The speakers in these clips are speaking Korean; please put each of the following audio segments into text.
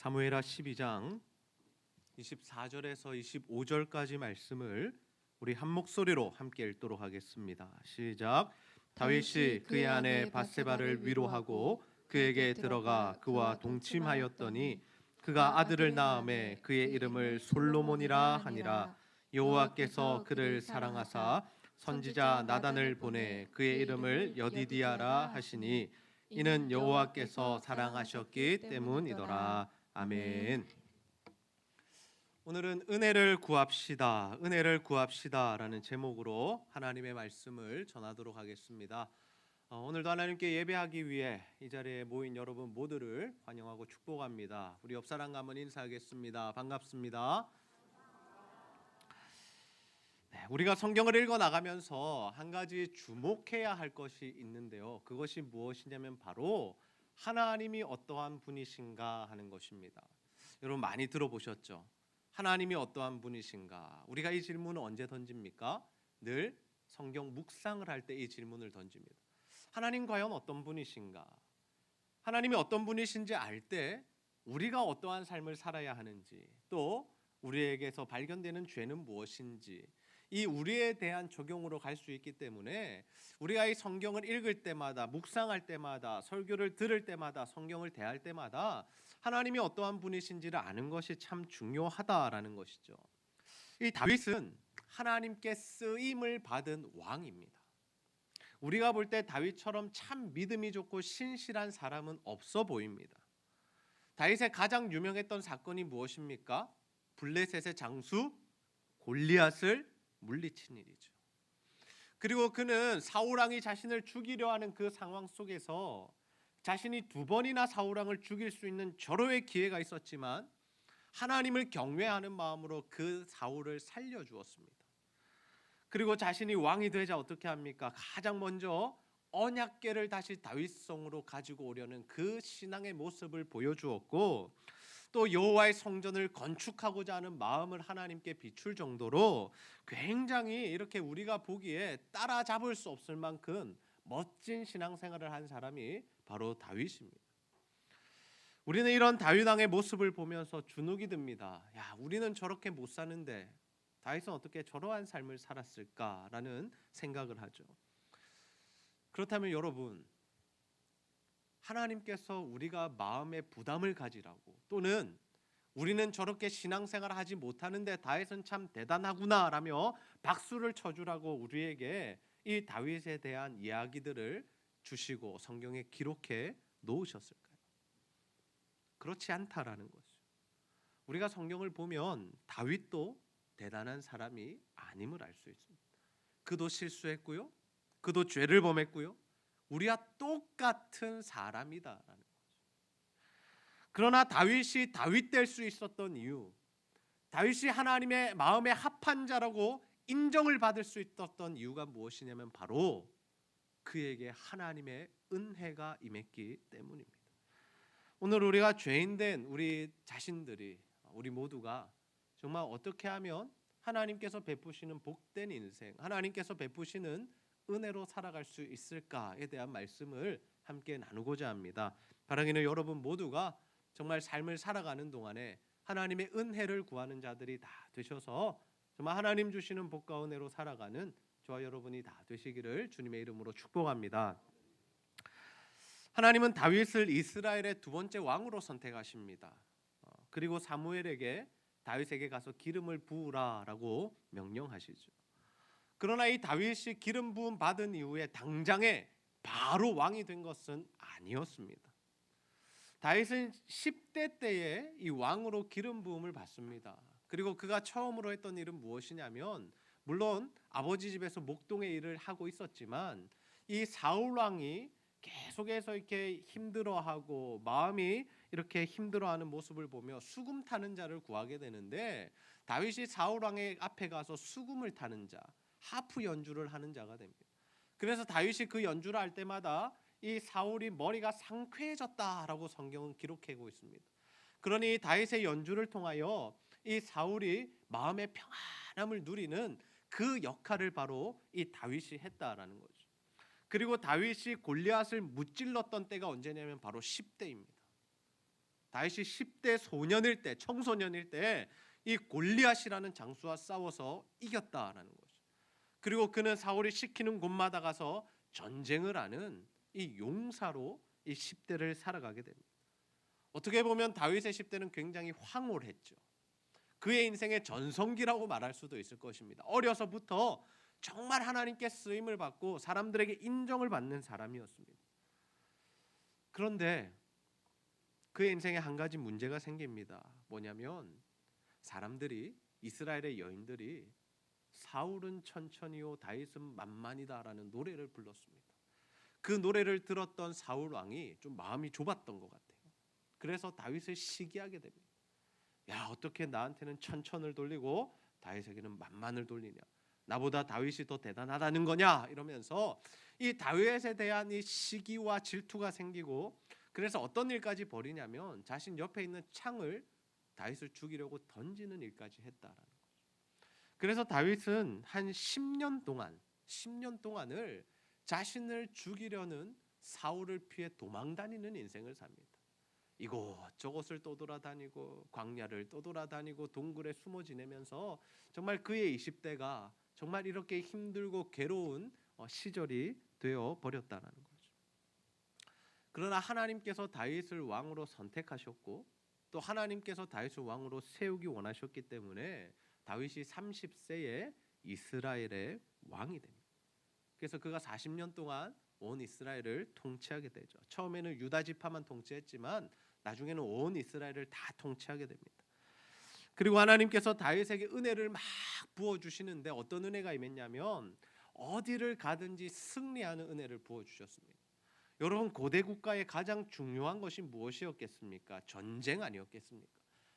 사무엘하 12장 24절에서 25절까지 말씀을 우리 한 목소리로 함께 읽도록 하겠습니다. 시작. 다윗이 그의 아내 밧세바를 위로하고 그에게 들어가 그와 동침하였더니 그가 아들을 낳음에 그의 이름을 솔로몬이라 하니라. 여호와께서 그를 사랑하사 선지자 나단을 보내 그의 이름을 여디디아라 하시니 이는 여호와께서 사랑하셨기 때문이더라. 아멘. 오늘은 은혜를 구합시다, 은혜를 구합시다라는 제목으로 하나님의 말씀을 전하도록 하겠습니다. 오늘도 하나님께 예배하기 위해 이 자리에 모인 여러분 모두를 환영하고 축복합니다. 우리 옆 사람과 한번 인사하겠습니다. 반갑습니다. 우리가 성경을 읽어 나가면서 한 가지 주목해야 할 것이 있는데요. 그것이 무엇이냐면 바로 하나님이 어떠한 분이신가 하는 것입니다. 여러분 많이 들어보셨죠? 하나님이 어떠한 분이신가? 우리가 이 질문을 언제 던집니까? 늘 성경 묵상을 할 때 이 질문을 던집니다. 하나님 과연 어떤 분이신가? 하나님이 어떤 분이신지 알 때 우리가 어떠한 삶을 살아야 하는지, 또 우리에게서 발견되는 죄는 무엇인지, 이 우리에 대한 적용으로 갈 수 있기 때문에 우리가 이 성경을 읽을 때마다, 묵상할 때마다, 설교를 들을 때마다, 성경을 대할 때마다 하나님이 어떠한 분이신지를 아는 것이 참 중요하다라는 것이죠. 이 다윗은 하나님께 쓰임을 받은 왕입니다. 우리가 볼 때 다윗처럼 참 믿음이 좋고 신실한 사람은 없어 보입니다. 다윗의 가장 유명했던 사건이 무엇입니까? 블레셋의 장수 골리앗을 물리친 일이죠. 그리고 그는 사울 왕이 자신을 죽이려 하는 그 상황 속에서 자신이 두 번이나 사울 왕을 죽일 수 있는 절호의 기회가 있었지만 하나님을 경외하는 마음으로 그 사울을 살려주었습니다. 그리고 자신이 왕이 되자 어떻게 합니까? 가장 먼저 언약궤를 다시 다윗성으로 가지고 오려는 그 신앙의 모습을 보여주었고, 또 여호와의 성전을 건축하고자 하는 마음을 하나님께 비출 정도로 굉장히 이렇게 우리가 보기에 따라잡을 수 없을 만큼 멋진 신앙생활을 한 사람이 바로 다윗입니다. 우리는 이런 다윗 왕의 모습을 보면서 주눅이 듭니다. 야, 우리는 저렇게 못 사는데 다윗은 어떻게 저러한 삶을 살았을까라는 생각을 하죠. 그렇다면 여러분, 하나님께서 우리가 마음의 부담을 가지라고, 또는 우리는 저렇게 신앙생활을 하지 못하는데 다윗은 참 대단하구나 라며 박수를 쳐주라고 우리에게 이 다윗에 대한 이야기들을 주시고 성경에 기록해 놓으셨을까요? 그렇지 않다라는 거죠. 우리가 성경을 보면 다윗도 대단한 사람이 아님을 알 수 있습니다. 그도 실수했고요, 그도 죄를 범했고요, 우리와 똑같은 사람이다라는 거죠. 그러나 다윗이 다윗 될 수 있었던 이유, 다윗이 하나님의 마음에 합한 자라고 인정을 받을 수 있었던 이유가 무엇이냐면 바로 그에게 하나님의 은혜가 임했기 때문입니다. 오늘 우리가 죄인된 우리 자신들이, 우리 모두가 정말 어떻게 하면 하나님께서 베푸시는 복된 인생, 하나님께서 베푸시는 은혜로 살아갈 수 있을까에 대한 말씀을 함께 나누고자 합니다. 바라기는 여러분 모두가 정말 삶을 살아가는 동안에 하나님의 은혜를 구하는 자들이 다 되셔서 정말 하나님 주시는 복과 은혜로 살아가는 저와 여러분이 다 되시기를 주님의 이름으로 축복합니다. 하나님은 다윗을 이스라엘의 두 번째 왕으로 선택하십니다. 그리고 사무엘에게 다윗에게 가서 기름을 부으라라고 명령하시죠. 그러나 이 다윗이 기름 부음 받은 이후에 당장에 바로 왕이 된 것은 아니었습니다. 다윗은 10대 때에 이 왕으로 기름 부음을 받습니다. 그리고 그가 처음으로 했던 일은 무엇이냐면, 물론 아버지 집에서 목동의 일을 하고 있었지만 이 사울 왕이 계속해서 이렇게 힘들어하고 마음이 이렇게 힘들어하는 모습을 보며 수금 타는 자를 구하게 되는데, 다윗이 사울 왕의 앞에 가서 수금을 타는 자, 하프 연주를 하는 자가 됩니다. 그래서 다윗이 그 연주를 할 때마다 이 사울이 머리가 상쾌해졌다라고 성경은 기록하고 있습니다. 그러니 다윗의 연주를 통하여 이 사울이 마음의 평안함을 누리는 그 역할을 바로 이 다윗이 했다라는 거죠. 그리고 다윗이 골리앗을 무찔렀던 때가 언제냐면 바로 10대입니다. 다윗이 10대 소년일 때, 청소년일 때 이 골리앗이라는 장수와 싸워서 이겼다라는 거죠. 그리고 그는 사울이 시키는 곳마다 가서 전쟁을 하는 이 용사로 이 10대를 살아가게 됩니다. 어떻게 보면 다윗의 10대는 굉장히 황홀했죠. 그의 인생의 전성기라고 말할 수도 있을 것입니다. 어려서부터 정말 하나님께 쓰임을 받고 사람들에게 인정을 받는 사람이었습니다. 그런데 그의 인생에 한 가지 문제가 생깁니다. 뭐냐면 사람들이, 이스라엘의 여인들이 사울은 천천히요 다윗은 만만이다라는 노래를 불렀습니다. 그 노래를 들었던 사울 왕이 좀 마음이 좁았던 것 같아요. 그래서 다윗을 시기하게 됩니다. 야, 어떻게 나한테는 천천을 돌리고 다윗에게는 만만을 돌리냐? 나보다 다윗이 더 대단하다는 거냐? 이러면서 이 다윗에 대한 이 시기와 질투가 생기고, 그래서 어떤 일까지 벌이냐면 자신 옆에 있는 창을 다윗을 죽이려고 던지는 일까지 했다라는 거죠. 그래서 다윗은 한 10년 동안을 자신을 죽이려는 사울을 피해 도망다니는 인생을 삽니다. 이곳저곳을 떠돌아다니고 광야를 떠돌아다니고 동굴에 숨어 지내면서 정말 그의 20대가 정말 이렇게 힘들고 괴로운 시절이 되어 버렸다는 거죠. 그러나 하나님께서 다윗을 왕으로 선택하셨고 또 하나님께서 다윗을 왕으로 세우기 원하셨기 때문에 다윗이 30세에 이스라엘의 왕이 됩니다. 그래서 그가 40년 동안 온 이스라엘을 통치하게 되죠. 처음에는 유다 지파만 통치했지만 나중에는 온 이스라엘을 다 통치하게 됩니다. 그리고 하나님께서 다윗에게 은혜를 막 부어 주시는데 어떤 은혜가 임했냐면 어디를 가든지 승리하는 은혜를 부어 주셨습니다. 여러분, 고대 국가의 가장 중요한 것이 무엇이었겠습니까? 전쟁 아니었겠습니까?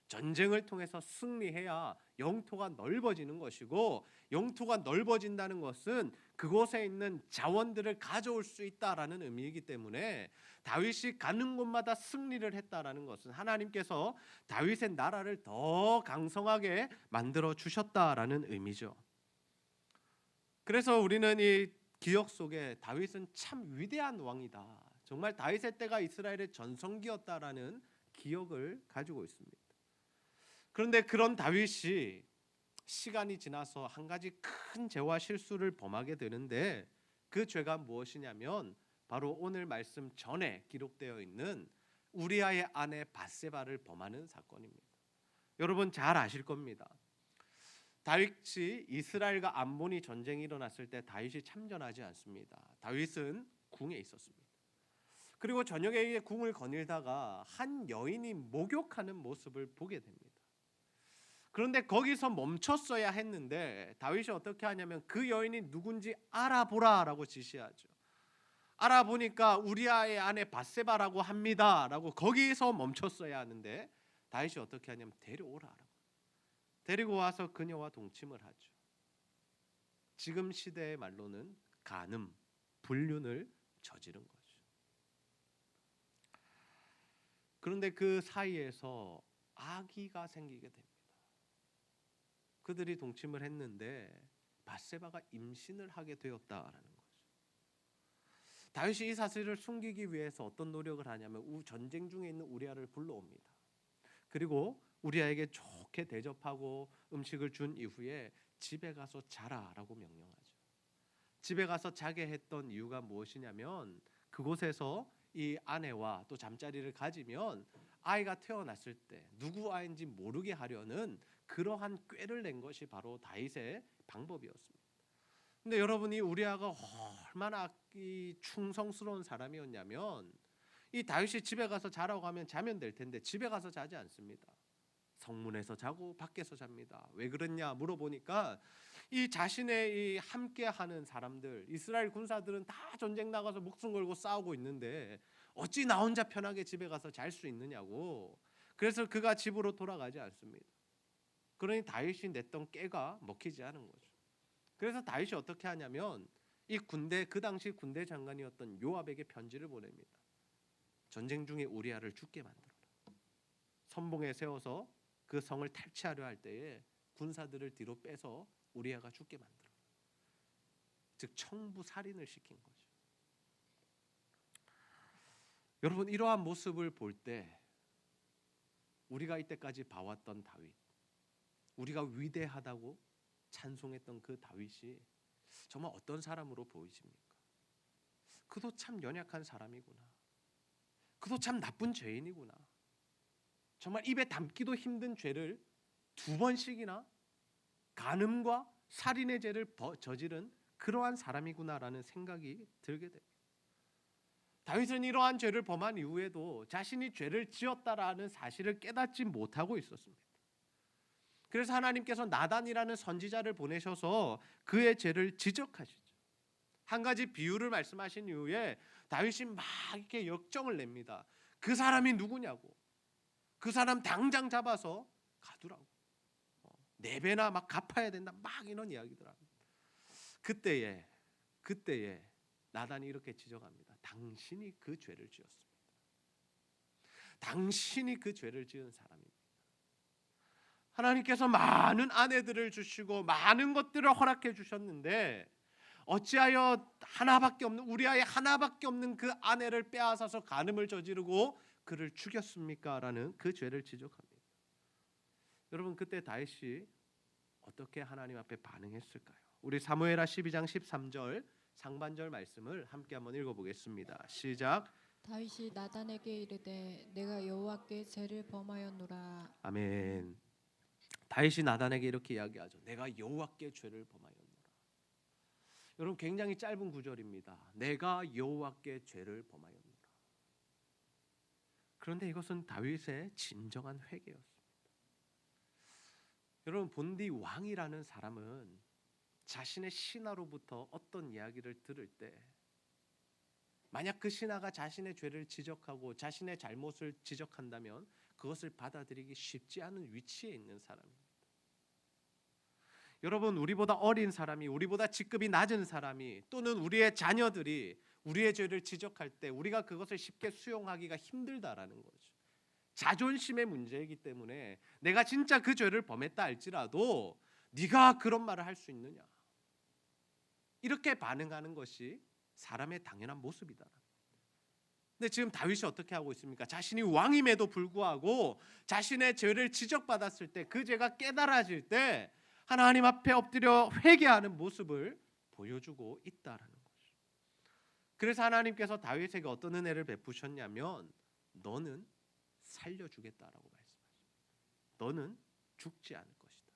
전쟁을 통해서 승리해야 영토가 넓어지는 것이고, 영토가 넓어진다는 것은 그곳에 있는 자원들을 가져올 수 있다라는 의미이기 때문에 다윗이 가는 곳마다 승리를 했다라는 것은 하나님께서 다윗의 나라를 더 강성하게 만들어 주셨다라는 의미죠. 그래서 우리는 이 기억 속에 다윗은 참 위대한 왕이다, 정말 다윗의 때가 이스라엘의 전성기였다라는 기억을 가지고 있습니다. 그런데 그런 다윗이 시간이 지나서 한 가지 큰 죄와 실수를 범하게 되는데 그 죄가 무엇이냐면 바로 오늘 말씀 전에 기록되어 있는 우리아의 아내 밧세바를 범하는 사건입니다. 여러분 잘 아실 겁니다. 다윗이 이스라엘과 암몬이 전쟁이 일어났을 때 다윗이 참전하지 않습니다. 다윗은 궁에 있었습니다. 그리고 저녁에 궁을 거닐다가 한 여인이 목욕하는 모습을 보게 됩니다. 그런데 거기서 멈췄어야 했는데 다윗이 어떻게 하냐면 그 여인이 누군지 알아보라라고 지시하죠. 알아보니까 우리아의 아내 밧세바라고 합니다라고 거기서 멈췄어야 하는데 다윗이 어떻게 하냐면 데려오라라고. 데리고 와서 그녀와 동침을 하죠. 지금 시대의 말로는 간음, 불륜을 저지른 거죠. 그런데 그 사이에서 아기가 생기게 됩니다. 그들이 동침을 했는데 밧세바가 임신을 하게 되었다라는 거죠. 다윗이 이 사실을 숨기기 위해서 어떤 노력을 하냐면 전쟁 중에 있는 우리아를 불러옵니다. 그리고 우리아에게 좋게 대접하고 음식을 준 이후에 집에 가서 자라라고 명령하죠. 집에 가서 자게 했던 이유가 무엇이냐면 그곳에서 이 아내와 또 잠자리를 가지면 아이가 태어났을 때 누구 아이인지 모르게 하려는 그러한 꾀를 낸 것이 바로 다윗의 방법이었습니다. 근데 여러분이 우리아가 얼마나 이 충성스러운 사람이었냐면 이 다윗이 집에 가서 자라고 하면 자면 될 텐데 집에 가서 자지 않습니다. 성문에서 자고 밖에서 잡니다. 왜 그랬냐 물어보니까 이 자신의 이 함께하는 사람들, 이스라엘 군사들은 다 전쟁 나가서 목숨 걸고 싸우고 있는데 어찌 나 혼자 편하게 집에 가서 잘 수 있느냐고. 그래서 그가 집으로 돌아가지 않습니다. 그러니 다윗이 냈던 깨가 먹히지 않은 거죠. 그래서 다윗이 어떻게 하냐면 그 당시 군대 장관이었던 요압에게 편지를 보냅니다. 전쟁 중에 우리아를 죽게 만들어라. 선봉에 세워서 그 성을 탈취하려 할 때에 군사들을 뒤로 빼서 우리아가 죽게 만들어라. 즉 청부 살인을 시킨 거죠. 여러분 이러한 모습을 볼 때 우리가 이때까지 봐왔던 다윗, 우리가 위대하다고 찬송했던 그 다윗이 정말 어떤 사람으로 보이십니까? 그도 참 연약한 사람이구나. 그도 참 나쁜 죄인이구나. 정말 입에 담기도 힘든 죄를 2번씩이나 간음과 살인의 죄를 저지른 그러한 사람이구나라는 생각이 들게 됩니다. 다윗은 이러한 죄를 범한 이후에도 자신이 죄를 지었다라는 사실을 깨닫지 못하고 있었습니다. 그래서 하나님께서 나단이라는 선지자를 보내셔서 그의 죄를 지적하시죠. 한 가지 비유를 말씀하신 이후에 다윗이 막 이렇게 역정을 냅니다. 그 사람이 누구냐고. 그 사람 당장 잡아서 가두라고. 4배나 막 갚아야 된다. 막 이런 이야기들 합니다. 그때에 나단이 이렇게 지적합니다. 당신이 그 죄를 지었습니다. 당신이 그 죄를 지은 사람입니다. 하나님께서 많은 아내들을 주시고 많은 것들을 허락해 주셨는데 어찌하여 우리 아이 하나밖에 없는 그 아내를 빼앗아서 간음을 저지르고 그를 죽였습니까? 라는 그 죄를 지적합니다. 여러분, 그때 다윗이 어떻게 하나님 앞에 반응했을까요? 우리 사무엘하 12장 13절 상반절 말씀을 함께 한번 읽어보겠습니다. 시작. 다윗이 나단에게 이르되 내가 여호와께 죄를 범하였노라. 아멘. 다윗이 나단에게 이렇게 이야기하죠. 내가 여호와께 죄를 범하였노라. 여러분, 굉장히 짧은 구절입니다. 내가 여호와께 죄를 범하였노라. 그런데 이것은 다윗의 진정한 회개였습니다. 여러분, 본디 왕이라는 사람은 자신의 신하로부터 어떤 이야기를 들을 때 만약 그 신하가 자신의 죄를 지적하고 자신의 잘못을 지적한다면 그것을 받아들이기 쉽지 않은 위치에 있는 사람입니다. 여러분, 우리보다 어린 사람이, 우리보다 직급이 낮은 사람이 또는 우리의 자녀들이 우리의 죄를 지적할 때 우리가 그것을 쉽게 수용하기가 힘들다라는 거죠. 자존심의 문제이기 때문에 내가 진짜 그 죄를 범했다 할지라도 네가 그런 말을 할 수 있느냐, 이렇게 반응하는 것이 사람의 당연한 모습이다. 근데 지금 다윗이 어떻게 하고 있습니까? 자신이 왕임에도 불구하고 자신의 죄를 지적받았을 때, 그 죄가 깨달아질 때 하나님 앞에 엎드려 회개하는 모습을 보여주고 있다라는 거죠. 그래서 하나님께서 다윗에게 어떤 은혜를 베푸셨냐면 너는 살려주겠다라고 말씀하십니다. 너는 죽지 않을 것이다.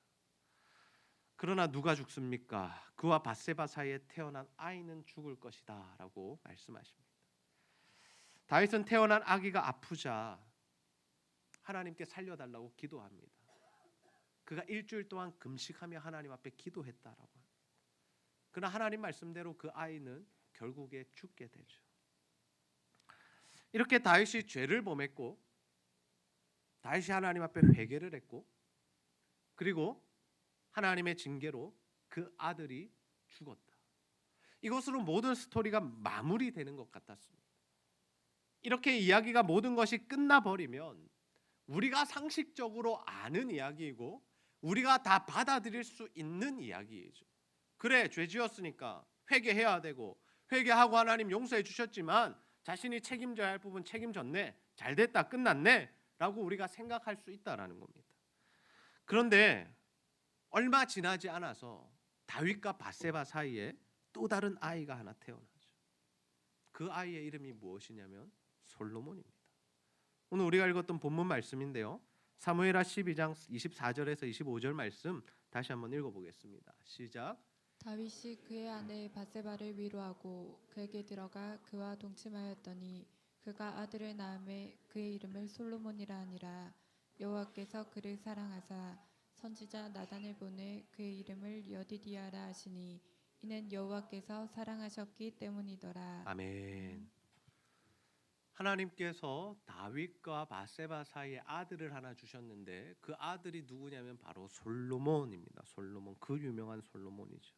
그러나 누가 죽습니까? 그와 밧세바 사이에 태어난 아이는 죽을 것이다 라고 말씀하십니다. 다윗은 태어난 아기가 아프자 하나님께 살려달라고 기도합니다. 그가 일주일 동안 금식하며 하나님 앞에 기도했다라고 합니다. 그러나 하나님 말씀대로 그 아이는 결국에 죽게 되죠. 이렇게 다윗이 죄를 범했고 다윗이 하나님 앞에 회개를 했고 그리고 하나님의 징계로 그 아들이 죽었다. 이것으로 모든 스토리가 마무리되는 것 같았습니다. 이렇게 이야기가 모든 것이 끝나버리면 우리가 상식적으로 아는 이야기이고 우리가 다 받아들일 수 있는 이야기이죠. 그래, 죄 지었으니까 회개해야 되고 회개하고 하나님 용서해 주셨지만 자신이 책임져야 할 부분 책임졌네, 잘됐다, 끝났네 라고 우리가 생각할 수 있다라는 겁니다. 그런데 얼마 지나지 않아서 다윗과 밧세바 사이에 또 다른 아이가 하나 태어나죠. 그 아이의 이름이 무엇이냐면 솔로몬입니다. 오늘 우리가 읽었던 본문 말씀인데요. 사무엘하 12장 24절에서 25절 말씀 다시 한번 읽어보겠습니다. 시작. 다윗이 그의 아내 밧세바를 위로하고 그에게 들어가 그와 동침하였더니 그가 아들을 낳음에 그의 이름을 솔로몬이라 하니라. 여호와께서 그를 사랑하사 선지자 나단을 보내 그의 이름을 여디디아라 하시니 이는 여호와께서 사랑하셨기 때문이더라. 아멘. 하나님께서 다윗과 밧세바 사이에 아들을 하나 주셨는데 그 아들이 누구냐면 바로 솔로몬입니다. 솔로몬, 그 유명한 솔로몬이죠.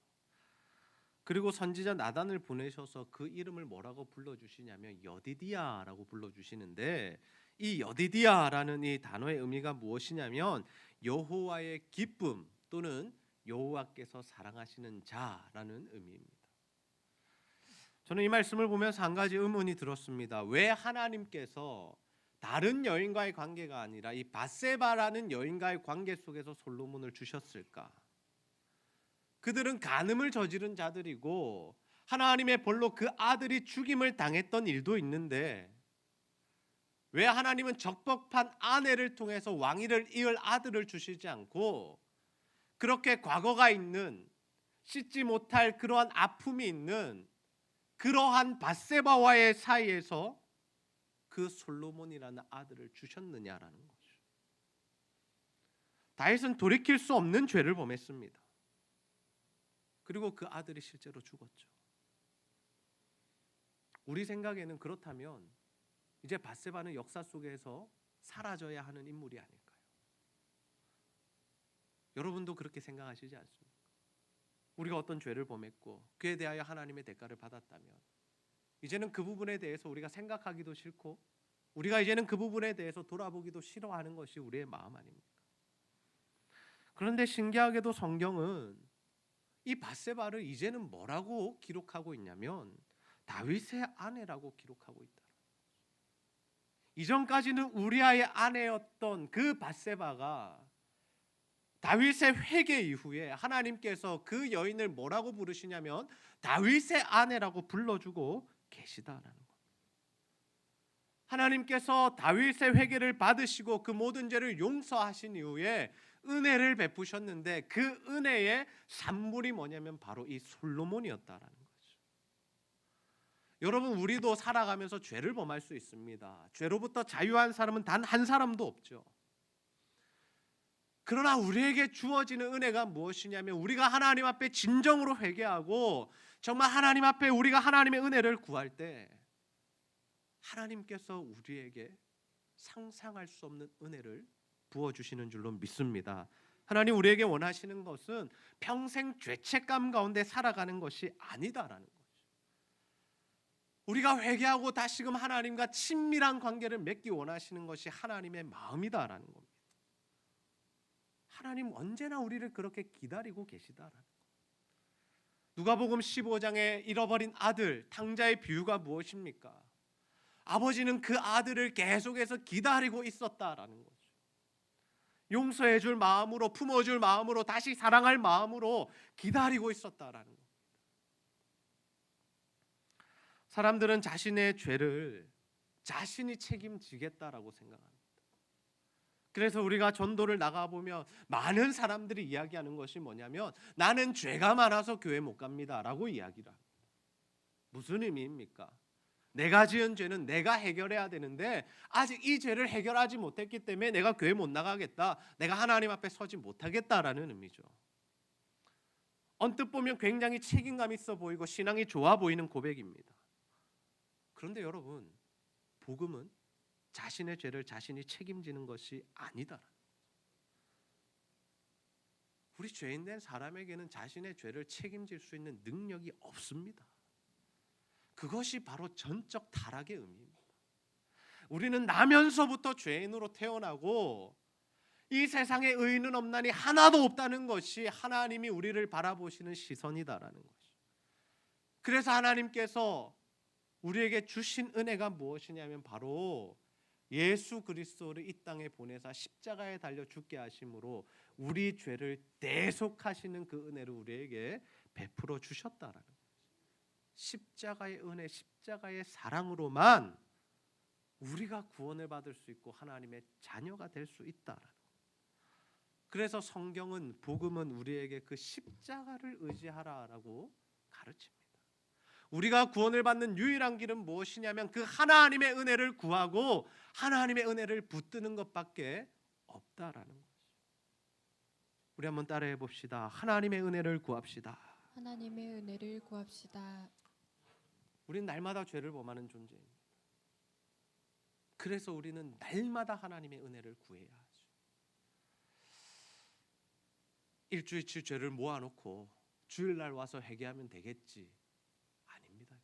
그리고 선지자 나단을 보내셔서 그 이름을 뭐라고 불러주시냐면 여디디아라고 불러주시는데 이 여디디아라는 이 단어의 의미가 무엇이냐면 여호와의 기쁨 또는 여호와께서 사랑하시는 자라는 의미입니다. 저는 이 말씀을 보면서 한 가지 의문이 들었습니다. 왜 하나님께서 다른 여인과의 관계가 아니라 이 밧세바라는 여인과의 관계 속에서 솔로몬을 주셨을까? 그들은 간음을 저지른 자들이고 하나님의 벌로 그 아들이 죽임을 당했던 일도 있는데 왜 하나님은 적법한 아내를 통해서 왕위를 이을 아들을 주시지 않고 그렇게 과거가 있는 씻지 못할 그러한 아픔이 있는 그러한 밧세바와의 사이에서 그 솔로몬이라는 아들을 주셨느냐라는 거죠. 다윗은 돌이킬 수 없는 죄를 범했습니다. 그리고 그 아들이 실제로 죽었죠. 우리 생각에는 그렇다면 이제 밧세바는 역사 속에서 사라져야 하는 인물이 아닐까요? 여러분도 그렇게 생각하시지 않습니까? 우리가 어떤 죄를 범했고 그에 대하여 하나님의 대가를 받았다면 이제는 그 부분에 대해서 우리가 생각하기도 싫고 우리가 이제는 그 부분에 대해서 돌아보기도 싫어하는 것이 우리의 마음 아닙니까? 그런데 신기하게도 성경은 이 밧세바를 이제는 뭐라고 기록하고 있냐면 다윗의 아내라고 기록하고 있다. 이전까지는 우리아의 아내였던 그 밧세바가 다윗의 회개 이후에 하나님께서 그 여인을 뭐라고 부르시냐면 다윗의 아내라고 불러주고 계시다라는 겁니다. 하나님께서 다윗의 회개를 받으시고 그 모든 죄를 용서하신 이후에 은혜를 베푸셨는데 그 은혜의 산물이 뭐냐면 바로 이 솔로몬이었다라는 거죠. 여러분, 우리도 살아가면서 죄를 범할 수 있습니다. 죄로부터 자유한 사람은 단 한 사람도 없죠. 그러나 우리에게 주어지는 은혜가 무엇이냐면 우리가 하나님 앞에 진정으로 회개하고 정말 하나님 앞에 우리가 하나님의 은혜를 구할 때 하나님께서 우리에게 상상할 수 없는 은혜를 부어주시는 줄로 믿습니다. 하나님 우리에게 원하시는 것은 평생 죄책감 가운데 살아가는 것이 아니다라는 거죠. 우리가 회개하고 다시금 하나님과 친밀한 관계를 맺기 원하시는 것이 하나님의 마음이다라는 겁니다. 하나님 언제나 우리를 그렇게 기다리고 계시다라는 것. 누가복음 15장에 잃어버린 아들 탕자의 비유가 무엇입니까? 아버지는 그 아들을 계속해서 기다리고 있었다라는 거죠. 용서해 줄 마음으로, 품어줄 마음으로, 다시 사랑할 마음으로 기다리고 있었다라는 겁니다. 사람들은 자신의 죄를 자신이 책임지겠다라고 생각합니다. 그래서 우리가 전도를 나가보면 많은 사람들이 이야기하는 것이 뭐냐면 나는 죄가 많아서 교회 못 갑니다 라고 이야기를 합니다. 무슨 의미입니까? 내가 지은 죄는 내가 해결해야 되는데 아직 이 죄를 해결하지 못했기 때문에 내가 교회 못 나가겠다, 내가 하나님 앞에 서지 못하겠다라는 의미죠. 언뜻 보면 굉장히 책임감 있어 보이고 신앙이 좋아 보이는 고백입니다. 그런데 여러분, 복음은 자신의 죄를 자신이 책임지는 것이 아니다. 우리 죄인된 사람에게는 자신의 죄를 책임질 수 있는 능력이 없습니다. 그것이 바로 전적 타락의 의미입니다. 우리는 나면서부터 죄인으로 태어나고 이 세상에 의인은 없나니 하나도 없다는 것이 하나님이 우리를 바라보시는 시선이다라는 것이죠. 그래서 하나님께서 우리에게 주신 은혜가 무엇이냐면 바로 예수 그리스도를 이 땅에 보내사 십자가에 달려 죽게 하심으로 우리 죄를 대속하시는 그 은혜를 우리에게 베풀어 주셨다라는 거예요. 십자가의 은혜, 십자가의 사랑으로만 우리가 구원을 받을 수 있고 하나님의 자녀가 될 수 있다라는 거예요. 그래서 성경은, 복음은 우리에게 그 십자가를 의지하라라고 가르칩니다. 우리가 구원을 받는 유일한 길은 무엇이냐면 그 하나님의 은혜를 구하고 하나님의 은혜를 붙드는 것밖에 없다라는 거죠. 우리 한번 따라해 봅시다. 하나님의 은혜를 구합시다. 하나님의 은혜를 구합시다. 우리는 날마다 죄를 범하는 존재입니다. 그래서 우리는 날마다 하나님의 은혜를 구해야 하죠. 일주일치 죄를 모아놓고 주일날 와서 회개하면 되겠지. 아닙니다.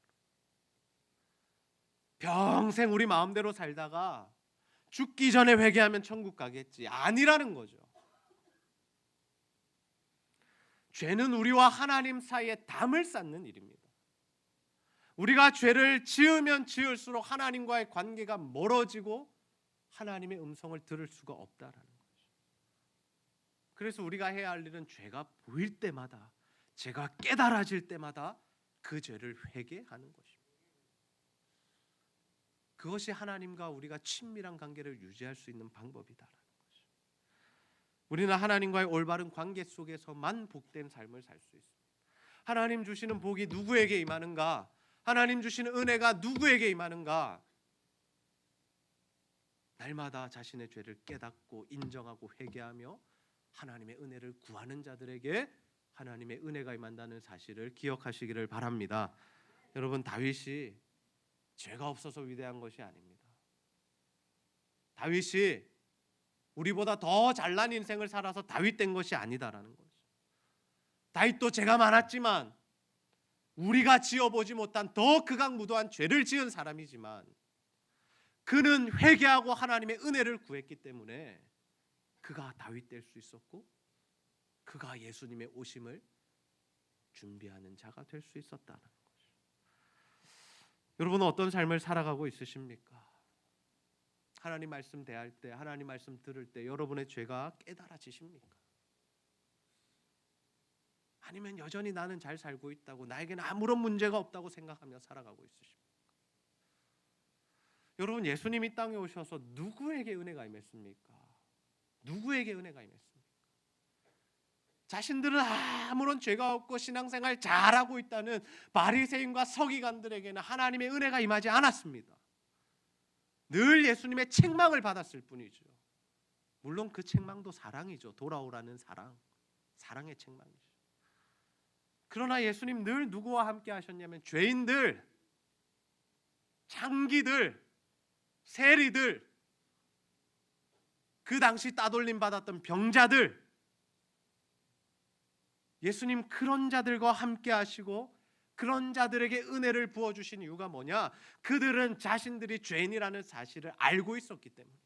평생 우리 마음대로 살다가 죽기 전에 회개하면 천국 가겠지. 아니라는 거죠. 죄는 우리와 하나님 사이에 담을 쌓는 일입니다. 우리가 죄를 지으면 지을수록 하나님과의 관계가 멀어지고 하나님의 음성을 들을 수가 없다라는 거죠. 그래서 우리가 해야 할 일은 죄가 보일 때마다, 죄가 깨달아질 때마다 그 죄를 회개하는 것입니다. 그것이 하나님과 우리가 친밀한 관계를 유지할 수 있는 방법이다라는 거죠. 우리는 하나님과의 올바른 관계 속에서만 복된 삶을 살 수 있습니다. 하나님 주시는 복이 누구에게 임하는가? 하나님 주시는 은혜가 누구에게 임하는가? 날마다 자신의 죄를 깨닫고 인정하고 회개하며 하나님의 은혜를 구하는 자들에게 하나님의 은혜가 임한다는 사실을 기억하시기를 바랍니다. 여러분, 다윗이 죄가 없어서 위대한 것이 아닙니다. 다윗이 우리보다 더 잘난 인생을 살아서 다윗 된 것이 아니다라는 거죠. 다윗도 죄가 많았지만, 우리가 지어보지 못한 더 극악무도한 죄를 지은 사람이지만, 그는 회개하고 하나님의 은혜를 구했기 때문에 그가 다윗 될 수 있었고, 그가 예수님의 오심을 준비하는 자가 될 수 있었다는 거죠. 여러분은 어떤 삶을 살아가고 있으십니까? 하나님 말씀 대할 때, 하나님 말씀 들을 때 여러분의 죄가 깨달아지십니까? 아니면 여전히 나는 잘 살고 있다고, 나에게는 아무런 문제가 없다고 생각하며 살아가고 있으십니까? 여러분, 예수님이 땅에 오셔서 누구에게 은혜가 임했습니까? 누구에게 은혜가 임했습니까? 자신들은 아무런 죄가 없고 신앙생활 잘하고 있다는 바리새인과 서기관들에게는 하나님의 은혜가 임하지 않았습니다. 늘 예수님의 책망을 받았을 뿐이죠. 물론 그 책망도 사랑이죠. 돌아오라는 사랑, 사랑의 책망이죠. 그러나 예수님 늘 누구와 함께 하셨냐면 죄인들, 장기들, 세리들, 그 당시 따돌림 받았던 병자들, 예수님 그런 자들과 함께 하시고 그런 자들에게 은혜를 부어주신 이유가 뭐냐? 그들은 자신들이 죄인이라는 사실을 알고 있었기 때문이죠.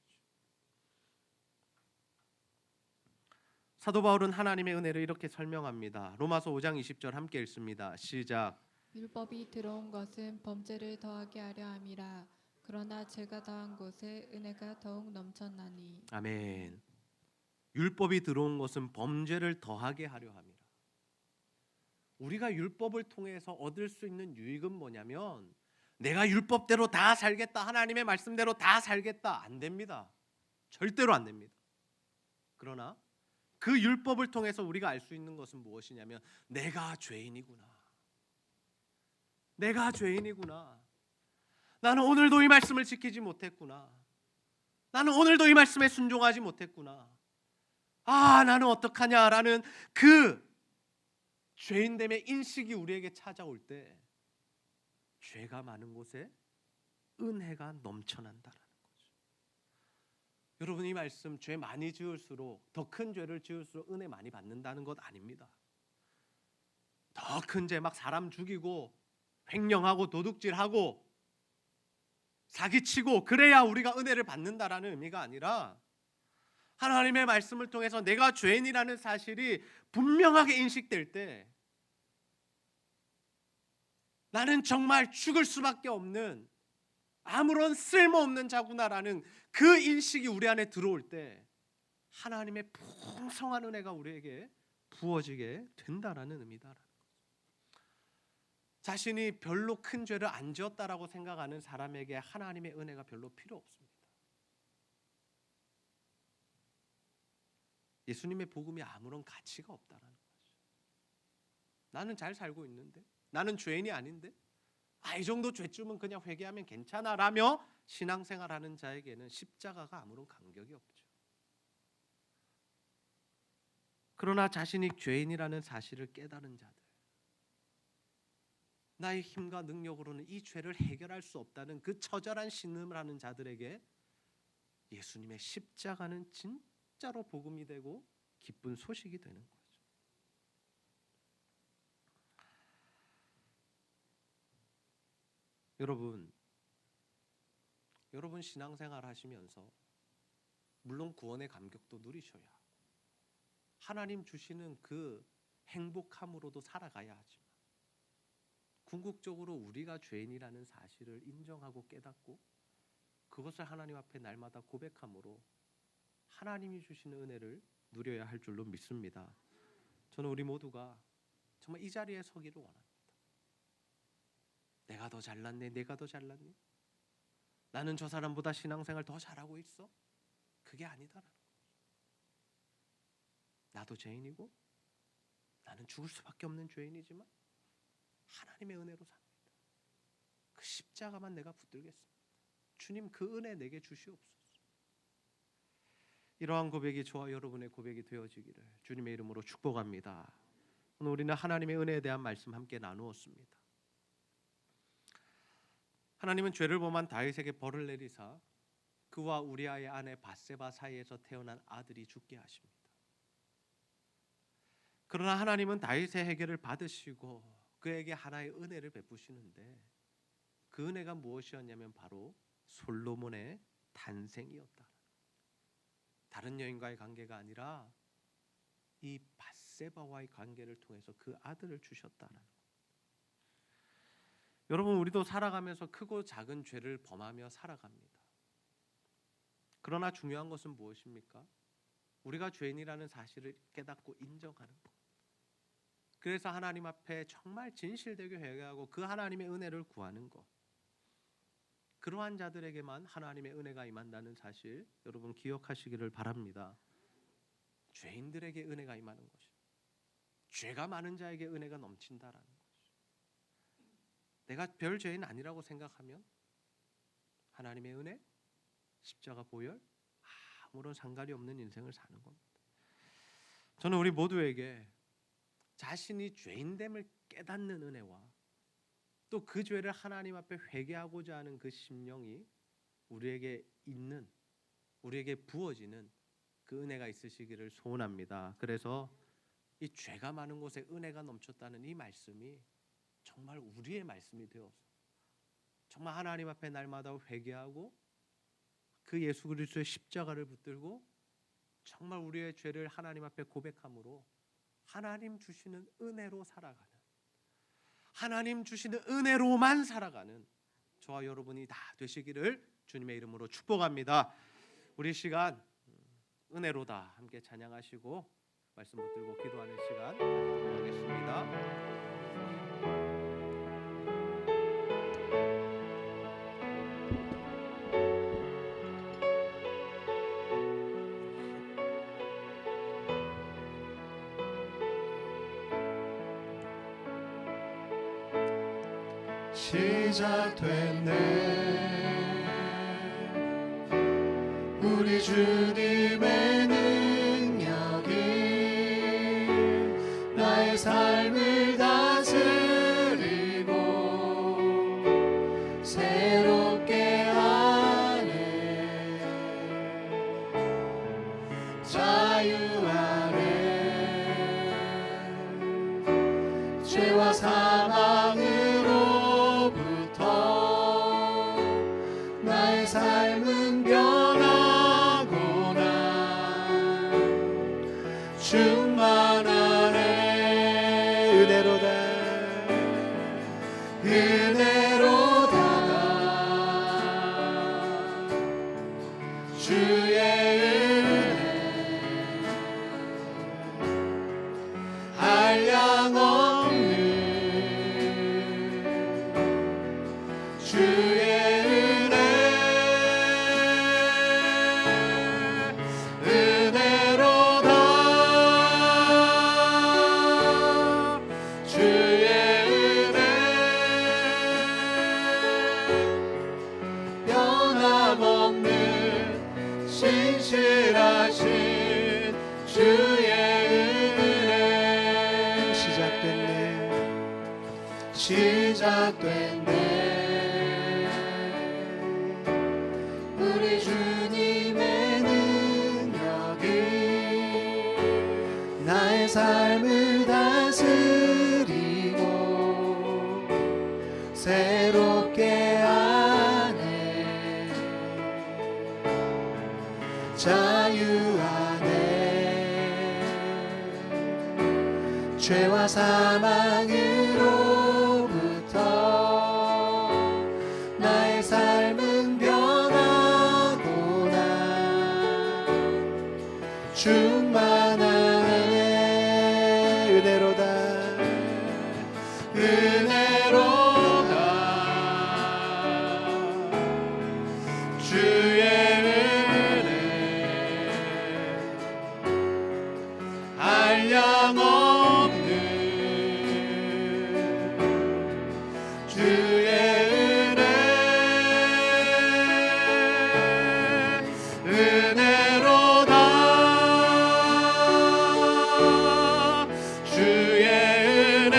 사도 바울은 하나님의 은혜를 이렇게 설명합니다. 로마서 5장 20절 함께 읽습니다. 시작. 율법이 들어온 것은 범죄를 더하게 하려 함이라. 그러나 죄가 더한 곳에 은혜가 더욱 넘쳤나니. 아멘. 율법이 들어온 것은 범죄를 더하게 하려 함이라. 우리가 율법을 통해서 얻을 수 있는 유익은 뭐냐면, 내가 율법대로 다 살겠다, 하나님의 말씀대로 다 살겠다, 안 됩니다. 절대로 안 됩니다. 그러나 그 율법을 통해서 우리가 알 수 있는 것은 무엇이냐면, 내가 죄인이구나. 내가 죄인이구나. 나는 오늘도 이 말씀을 지키지 못했구나. 나는 오늘도 이 말씀에 순종하지 못했구나. 나는 어떡하냐라는 그 죄인됨의 인식이 우리에게 찾아올 때, 죄가 많은 곳에 은혜가 넘쳐난다라는 거죠. 여러분, 이 말씀, 죄 많이 지을수록, 더 큰 죄를 지을수록 은혜 많이 받는다는 것 아닙니다. 더 큰 죄, 막 사람 죽이고 횡령하고 도둑질하고 사기치고 그래야 우리가 은혜를 받는다라는 의미가 아니라, 하나님의 말씀을 통해서 내가 죄인이라는 사실이 분명하게 인식될 때, 나는 정말 죽을 수밖에 없는 아무런 쓸모없는 자구나라는 그 인식이 우리 안에 들어올 때, 하나님의 풍성한 은혜가 우리에게 부어지게 된다라는 의미다. 자신이 별로 큰 죄를 안 지었다라고 생각하는 사람에게 하나님의 은혜가 별로 필요 없습니다. 예수님의 복음이 아무런 가치가 없다라는 거죠. 나는 잘 살고 있는데, 나는 죄인이 아닌데, 이 정도 죄쯤은 그냥 회개하면 괜찮아라며 신앙생활하는 자에게는 십자가가 아무런 간격이 없죠. 그러나 자신이 죄인이라는 사실을 깨달은 자들, 나의 힘과 능력으로는 이 죄를 해결할 수 없다는 그 처절한 신음을 하는 자들에게 예수님의 십자가는 진짜로 복음이 되고 기쁜 소식이 되는 거죠. 여러분 신앙생활 하시면서 물론 구원의 감격도 누리셔야 하고, 하나님 주시는 그 행복함으로도 살아가야 하지만, 궁극적으로 우리가 죄인이라는 사실을 인정하고 깨닫고 그것을 하나님 앞에 날마다 고백함으로 하나님이 주시는 은혜를 누려야 할 줄로 믿습니다. 저는 우리 모두가 정말 이 자리에 서기를 원합니다. 내가 더 잘났네, 내가 더 잘났네, 나는 저 사람보다 신앙생활 더 잘하고 있어. 그게 아니다라는 거죠. 나도 죄인이고 나는 죽을 수밖에 없는 죄인이지만 하나님의 은혜로 삽니다. 그 십자가만 내가 붙들겠습니다. 주님, 그 은혜 내게 주시옵소서. 이러한 고백이 저와 여러분의 고백이 되어지기를 주님의 이름으로 축복합니다. 오늘 우리는 하나님의 은혜에 대한 말씀 함께 나누었습니다. 하나님은 죄를 범한 다윗에게 벌을 내리사 그와 우리아의 아내 밧세바 사이에서 태어난 아들이 죽게 하십니다. 그러나 하나님은 다윗의 해결을 받으시고 그에게 하나의 은혜를 베푸시는데 그 은혜가 무엇이었냐면 바로 솔로몬의 탄생이었다. 다른 여인과의 관계가 아니라 이 밧세바와의 관계를 통해서 그 아들을 주셨다는 것. 여러분, 우리도 살아가면서 크고 작은 죄를 범하며 살아갑니다. 그러나 중요한 것은 무엇입니까? 우리가 죄인이라는 사실을 깨닫고 인정하는 것. 그래서 하나님 앞에 정말 진실되게 회개하고 그 하나님의 은혜를 구하는 것. 그러한 자들에게만 하나님의 은혜가 임한다는 사실 여러분 기억하시기를 바랍니다. 죄인들에게 은혜가 임하는 것입니다. 죄가 많은 자에게 은혜가 넘친다라는 것이죠. 내가 별 죄인 아니라고 생각하면 하나님의 은혜, 십자가 보혈 아무런 상관이 없는 인생을 사는 겁니다. 저는 우리 모두에게 자신이 죄인됨을 깨닫는 은혜와 또 그 죄를 하나님 앞에 회개하고자 하는 그 심령이 우리에게 있는, 우리에게 부어지는 그 은혜가 있으시기를 소원합니다. 그래서 이 죄가 많은 곳에 은혜가 넘쳤다는 이 말씀이 정말 우리의 말씀이 되어서 정말 하나님 앞에 날마다 회개하고 그 예수 그리스도의 십자가를 붙들고 정말 우리의 죄를 하나님 앞에 고백함으로 하나님 주시는 은혜로 살아가는, 하나님 주시는 은혜로만 살아가는 저와 여러분이 다 되시기를 주님의 이름으로 축복합니다. 우리 시간 은혜로다 함께 찬양하시고 말씀 붙들고 기도하는 시간 갖도록 하겠습니다. 시작됐네. 우리 주님의 능력이 나의 삶을 다스리고 새롭게 하네. 자유 안에 죄와 사망으로부터 나의 삶은 변하구나. 충만하네. 은혜로다, 은혜로다. 주의 은혜 한량 없는 주의 은혜, 은혜로다. 주의 은혜 변함없는 신실하신 주의 은혜. 시작됐네, 시작됐네. 우리 주님의 능력이 나의 삶을 다스리고 새롭게 하네. 자유 안에 죄와 사망으로부터 나의 삶은 변하구나. 충만하네. 은혜로다 은혜로다 주의 은혜 한량없는 주의 은혜 은혜로다 주의 은혜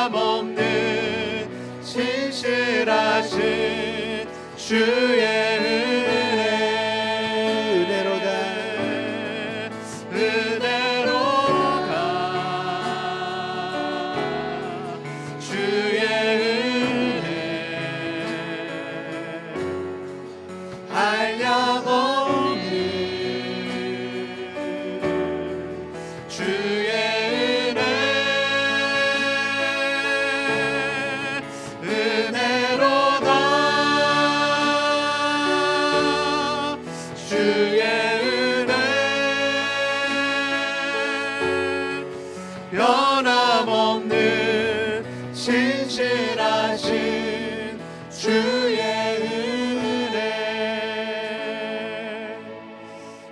변함없는 신실하신 주의 은혜 은혜로다 은혜로다 주의 은혜 한량없는 주의 은혜 은혜로다 주의 은혜 변함없는 신실하신 주의 은혜.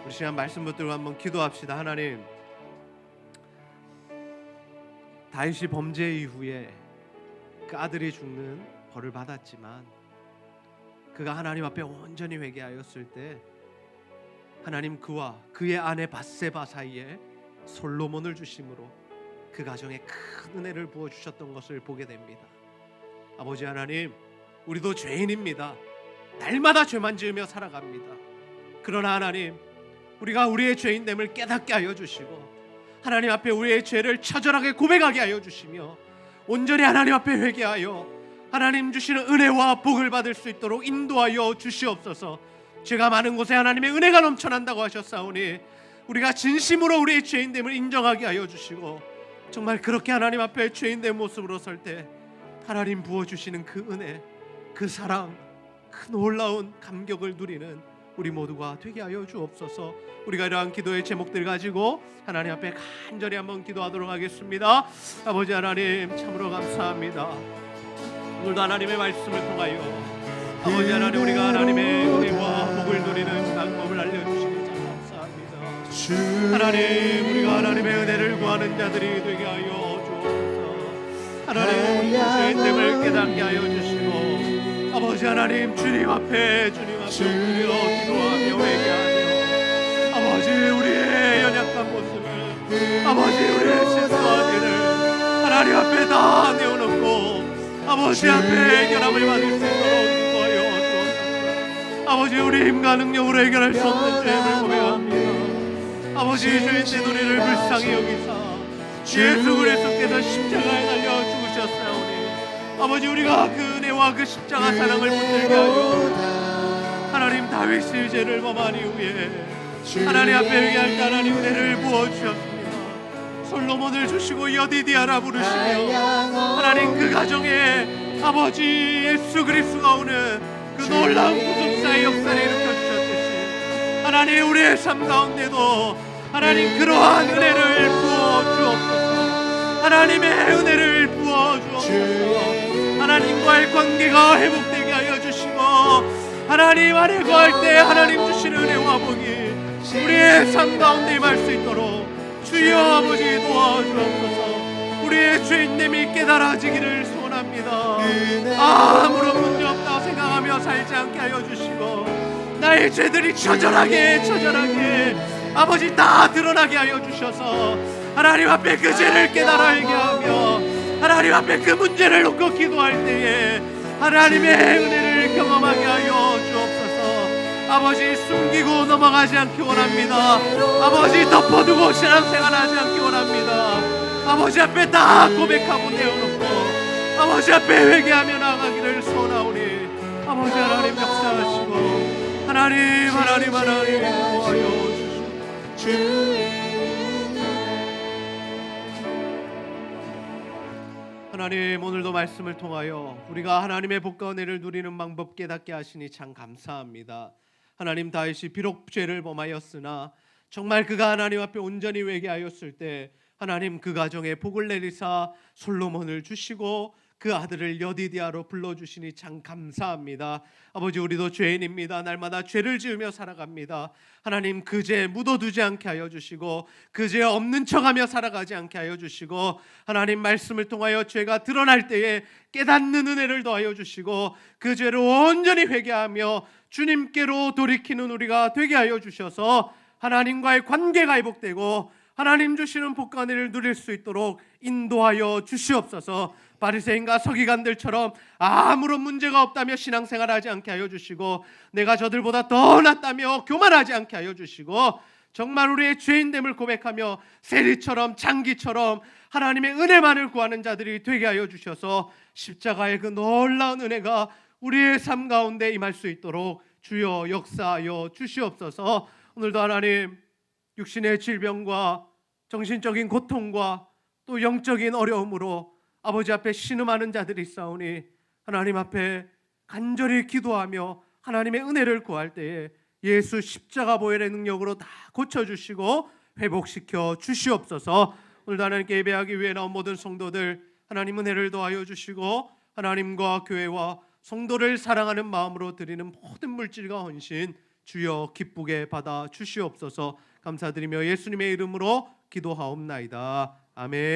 우리 시간 말씀 붙들고 한번 기도합시다. 하나님, 다윗이 범죄 이후에 그 아들이 죽는 벌을 받았지만 그가 하나님 앞에 온전히 회개하였을 때 하나님 그와 그의 아내 밧세바 사이에 솔로몬을 주심으로 그 가정에 큰 은혜를 부어주셨던 것을 보게 됩니다. 아버지 하나님, 우리도 죄인입니다. 날마다 죄만 지으며 살아갑니다. 그러나 하나님, 우리가 우리의 죄인됨을 깨닫게 하여 주시고 하나님 앞에 우리의 죄를 처절하게 고백하게 하여 주시며 온전히 하나님 앞에 회개하여 하나님 주시는 은혜와 복을 받을 수 있도록 인도하여 주시옵소서. 죄가 많은 곳에 하나님의 은혜가 넘쳐난다고 하셨사오니 우리가 진심으로 우리의 죄인됨을 인정하게 하여 주시고 정말 그렇게 하나님 앞에 죄인된 모습으로 설 때 하나님 부어주시는 그 은혜, 그 사랑, 그 놀라운 감격을 누리는 우리 모두가 되게 하여 주옵소서. 우리가 이러한 기도의 제목들 가지고 하나님 앞에 간절히 한번 기도하도록 하겠습니다. 아버지 하나님, 참으로 감사합니다. 오늘도 하나님의 말씀을 통하여 아버지 하나님, 우리가 하나님의 은혜와 복을 누리는 방법을 알려주시니 참 감사합니다. 하나님, 우리가 하나님의 은혜를 구하는 자들이 되게 하여 주옵소서. 하나님, 죄인됨을 깨닫게 하여 주시고 아버지 하나님, 주님 앞에 엎드려 기도하며 회개하며 아버지 우리의 연약한 모습을 아버지 우리의 실수하기를 하나님 앞에 다 내어놓고 아버지 앞에 해결함을 받을 수 있도록 인도하여 주옵소서. 아버지, 우리 힘과 능력으로 해결할 수 없는 죄를 고백합니다. 아버지, 죄인된 우리를 불쌍히 여기사 예수 그리스도께서 십자가에 달려 죽으셨사오니 아버지, 우리가 그 은혜와 그 십자가 사랑을 붙들게 하여 하나님, 다윗의 죄를 범한 이후에 하나님 앞에 회개할 때 하나님 은혜를 부어주셨습니다. 솔로몬을 주시고 여디디아라 부르시며 하나님 그 가정에 아버지 예수 그리스도가 오는 그 놀라운 구속사의 역사를 일으켜 주셨듯이 하나님, 우리의 삶 가운데도 하나님 그러한 은혜를 부어 주옵소서. 하나님의 은혜를 부어 주옵소서. 하나님과의 관계가 회복되게 하여 주시고 하나님 안에 거할 때 하나님 주시는 은혜와 복이 우리의 삶 가운데 임할 수 있도록 주여 아버지 도와주옵소서. 우리의 죄인됨이 깨달아지기를 소원합니다. 아무런 문제 없다고 생각하며 살지 않게 하여 주시고 나의 죄들이 처절하게 아버지 다 드러나게 하여 주셔서 하나님 앞에 그 죄를 깨달아 회개하며 하나님 앞에 그 문제를 놓고 기도할 때에 하나님의 은혜를 경험하게 하여 주옵소서. 아버지, 숨기고 넘어가지 않기 원합니다. 아버지, 덮어두고 신앙생활하지 않기 원합니다. 아버지 앞에 다 고백하고 내어놓고 아버지 앞에 회개하며 나아가기를 소원하오니 아버지 하나님 역사하시고 하나님 도와여 주시옵소서. 하나님, 오늘도 말씀을 통하여 우리가 하나님의 복과 은혜를 누리는 방법 깨닫게 하시니 참 감사합니다. 하나님, 다윗이 비록 죄를 범하였으나 정말 그가 하나님 앞에 온전히 회개하였을 때 하나님 그 가정에 복을 내리사 솔로몬을 주시고 그 아들을 여디디아로 불러주시니 참 감사합니다. 아버지, 우리도 죄인입니다. 날마다 죄를 지으며 살아갑니다. 하나님, 그 죄 묻어두지 않게 하여 주시고 그 죄 없는 척하며 살아가지 않게 하여 주시고 하나님 말씀을 통하여 죄가 드러날 때에 깨닫는 은혜를 더하여 주시고 그 죄를 온전히 회개하며 주님께로 돌이키는 우리가 되게 하여 주셔서 하나님과의 관계가 회복되고 하나님 주시는 복과 은혜를 누릴 수 있도록 인도하여 주시옵소서. 바리새인과 서기관들처럼 아무런 문제가 없다며 신앙생활하지 않게 하여 주시고 내가 저들보다 더 낫다며 교만하지 않게 하여 주시고 정말 우리의 죄인됨을 고백하며 세리처럼 장기처럼 하나님의 은혜만을 구하는 자들이 되게 하여 주셔서 십자가의 그 놀라운 은혜가 우리의 삶 가운데 임할 수 있도록 주여 역사하여 주시옵소서. 오늘도 하나님, 육신의 질병과 정신적인 고통과 또 영적인 어려움으로 아버지 앞에 신음하는 자들이 있사오니 하나님 앞에 간절히 기도하며 하나님의 은혜를 구할 때에 예수 십자가 보혈의 능력으로 다 고쳐주시고 회복시켜 주시옵소서. 오늘도 하나님께 예배하기 위해 나온 모든 성도들 하나님 은혜를 더하여 주시고 하나님과 교회와 성도를 사랑하는 마음으로 드리는 모든 물질과 헌신 주여 기쁘게 받아 주시옵소서. 감사드리며 예수님의 이름으로 기도하옵나이다. 아멘.